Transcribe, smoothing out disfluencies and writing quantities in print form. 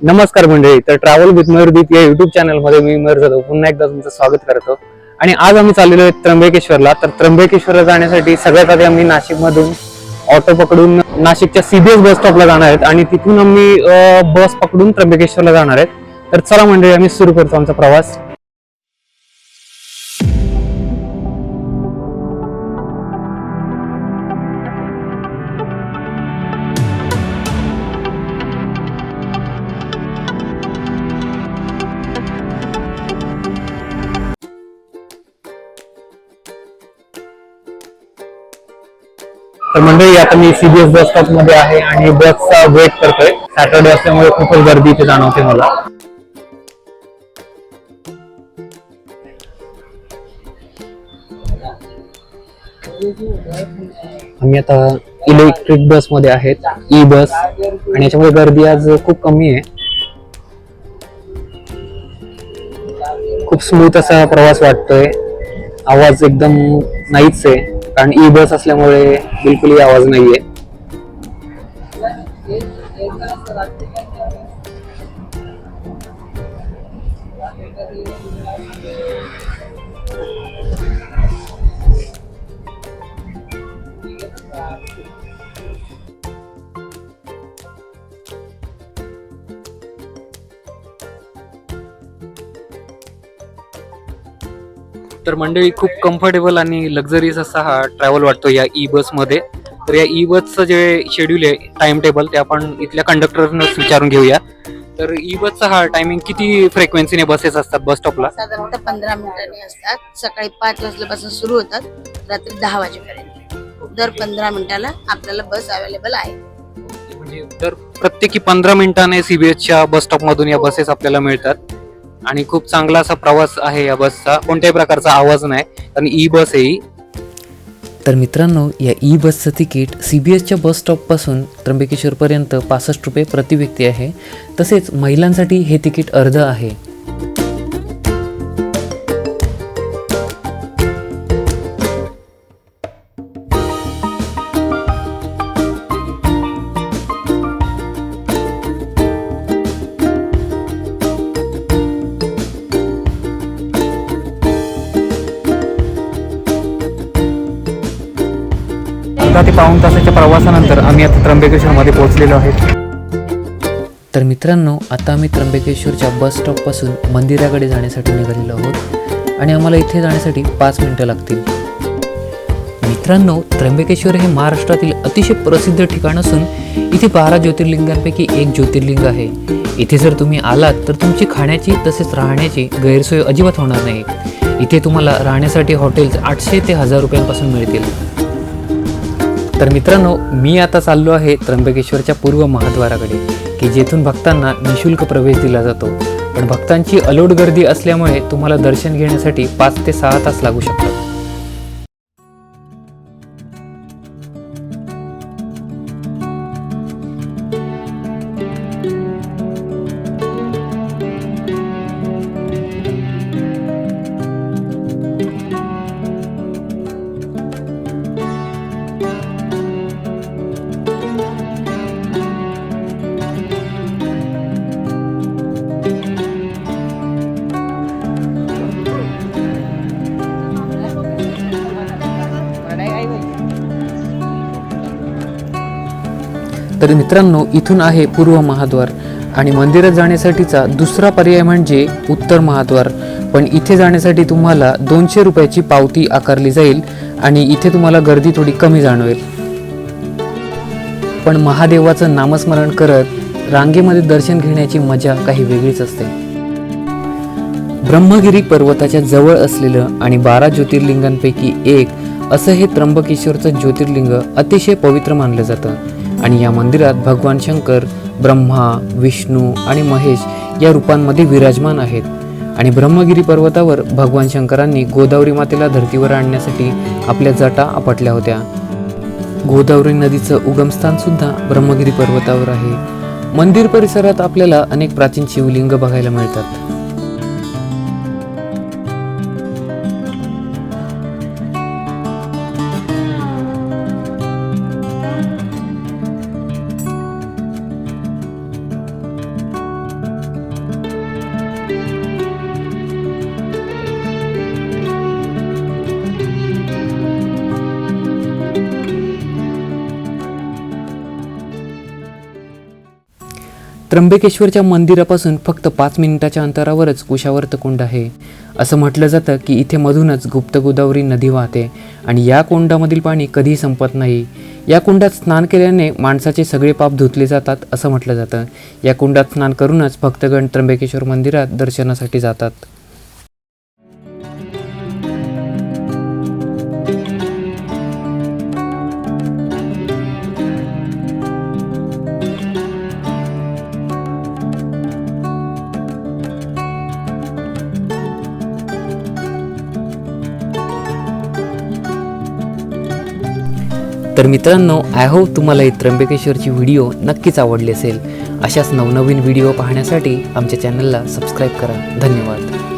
नमस्कार मंडळी. तर ट्रॅव्हल विथ मयूरदीप या युट्यूब चॅनलमध्ये मी मयूर जाधव पुन्हा एकदा तुमचं स्वागत करतो. आणि आज आम्ही चाललेलो आहे त्र्यंबकेश्वरला. तर त्र्यंबकेश्वरला जाण्यासाठी सगळ्यात आधी आम्ही नाशिकमधून ऑटो पकडून नाशिकच्या CBS बस स्टॉपला जाणार आहेत आणि तिथून आम्ही बस पकडून त्र्यंबकेश्वरला जाणार आहेत. तर चला मंडळी, आम्ही सुरू करतो आमचा प्रवास. तर मंडळी, आता मी CBS बस स्टॉप मध्ये आहे आणि बसचा वेट करतोय. सॅटर्डे असल्यामुळे खूपच गर्दी इथे जाणवते मला. आम्ही आता इलेक्ट्रिक बस मध्ये आहेत, ई बस, आणि याच्यामुळे गर्दी आज खूप कमी आहे. खूप स्मूथ असा प्रवास वाटतोय. आवाज एकदम नाहीच आहे, कारण ई बस असल्यामुळे बिलकुलही आवाज नाहीये. तर मंडळी, खूप कम्फर्टेबल आणि लक्झरियस असा हा ट्रॅव्हल वाटतो या ई बस मध्ये. तर या ई बसचं जे शेड्यूल आहे, टाइम टेबल, ते आपण इथल्या कंडक्टरनच विचारून घेऊया. तर ई बसचा हा टायमिंग किती फ्रिक्वेन्सीने बसेस असतात बस स्टॉपला? साधारणतः 15 मिनिटांनी असतात. सकाळी 5 वाजल्यापासून सुरू होतात, रात्री 10 वाजेपर्यंत. दर 15 मिनिटाला आपल्याला बस अवेलेबल आहे. म्हणजे दर प्रत्येकी 15 मिनिटाने CBSच्या बस स्टॉप मधून या बसेस आपल्याला मिळतात. आणि खूप चांगला असा प्रवास आहे या बसचा. कोणत्याही प्रकारचा आवाज नाही, आणि ई बस आहे. तर मित्रांनो, या ई बसचं तिकीट CBSच्या बस स्टॉपपासून त्र्यंबकेश्वरपर्यंत 65 रुपये प्रति व्यक्ती आहे. तसेच महिलांसाठी हे तिकीट अर्ध आहे. अर्धा ते पाऊण तासाच्या प्रवासानंतर आम्ही आता त्र्यंबकेश्वरमध्ये पोहोचलेलो आहे. तर मित्रांनो, आता आम्ही त्र्यंबकेश्वरच्या बस स्टॉपपासून मंदिराकडे जाण्यासाठी निघालेलो आहोत आणि आम्हाला इथे जाण्यासाठी 5 मिनिटं लागतील. मित्रांनो, त्र्यंबकेश्वर हे महाराष्ट्रातील अतिशय प्रसिद्ध ठिकाण असून इथे 12 ज्योतिर्लिंगांपैकी एक ज्योतिर्लिंग आहे. इथे जर तुम्ही आलात तर तुमची खाण्याची तसेच राहण्याची गैरसोय अजिबात होणार नाही. इथे तुम्हाला राहण्यासाठी हॉटेल्स 800 ते 1000 रुपयांपासून मिळतील. तर मित्रांनो, मी आता चाललो आहे त्र्यंबकेश्वरच्या पूर्व महाद्वाराकडे, की जेथून भक्तांना निशुल्क प्रवेश दिला जातो. पण भक्तांची अलोट गर्दी असल्यामुळे तुम्हाला दर्शन घेण्यासाठी 5 ते 6 तास लागू शकतात. तर मित्रांनो, इथून आहे पूर्व महाद्वार आणि मंदिरात जाण्यासाठीचा दुसरा पर्याय म्हणजे उत्तर महाद्वार. पण इथे जाण्यासाठी तुम्हाला 200 रुपयाची पावती आकारली जाईल आणि इथे तुम्हाला गर्दी थोडी कमी जाणवेल. पण महादेवाचं नामस्मरण करत रांगेमध्ये दर्शन घेण्याची मजा काही वेगळीच असते. ब्रह्मगिरी पर्वताच्या जवळ असलेलं आणि 12 ज्योतिर्लिंगांपैकी एक असं हे त्र्यंबकेश्वरचं ज्योतिर्लिंग अतिशय पवित्र मानलं जातं. आणि या मंदिरात भगवान शंकर, ब्रह्मा, विष्णू आणि महेश या रूपांमध्ये विराजमान आहेत. आणि ब्रह्मगिरी पर्वतावर भगवान शंकरांनी गोदावरी मातेला धर्तीवर आणण्यासाठी आपल्या जटा आपटल्या होत्या. गोदावरी नदीचं उगमस्थान सुद्धा ब्रह्मगिरी पर्वतावर आहे. मंदिर परिसरात आपल्याला अनेक प्राचीन शिवलिंग बघायला मिळतात. त्र्यंबकेश्वरच्या मंदिरापासून फक्त 5 मिनिटाच्या अंतरावरच कुशावर्त कुंड आहे. असं म्हटलं जातं की इथे मधूनच गुप्त गोदावरी नदी वाहते आणि या कुंडामधील पाणी कधीही संपत नाही. या कुंडात स्नान केल्याने माणसाचे सगळे पाप धुतले जातात असं म्हटलं जातं. या कुंडात स्नान करूनच भक्तगण त्र्यंबकेश्वर मंदिरात दर्शनासाठी जातात. तर मित्रांनो, आय होप तुम्हाला ही त्र्यंबकेश्वरची व्हिडिओ नक्कीच आवडली असेल. अशाच नवनवीन व्हिडिओ पाहण्यासाठी आमच्या चॅनलला सबस्क्राईब करा. धन्यवाद.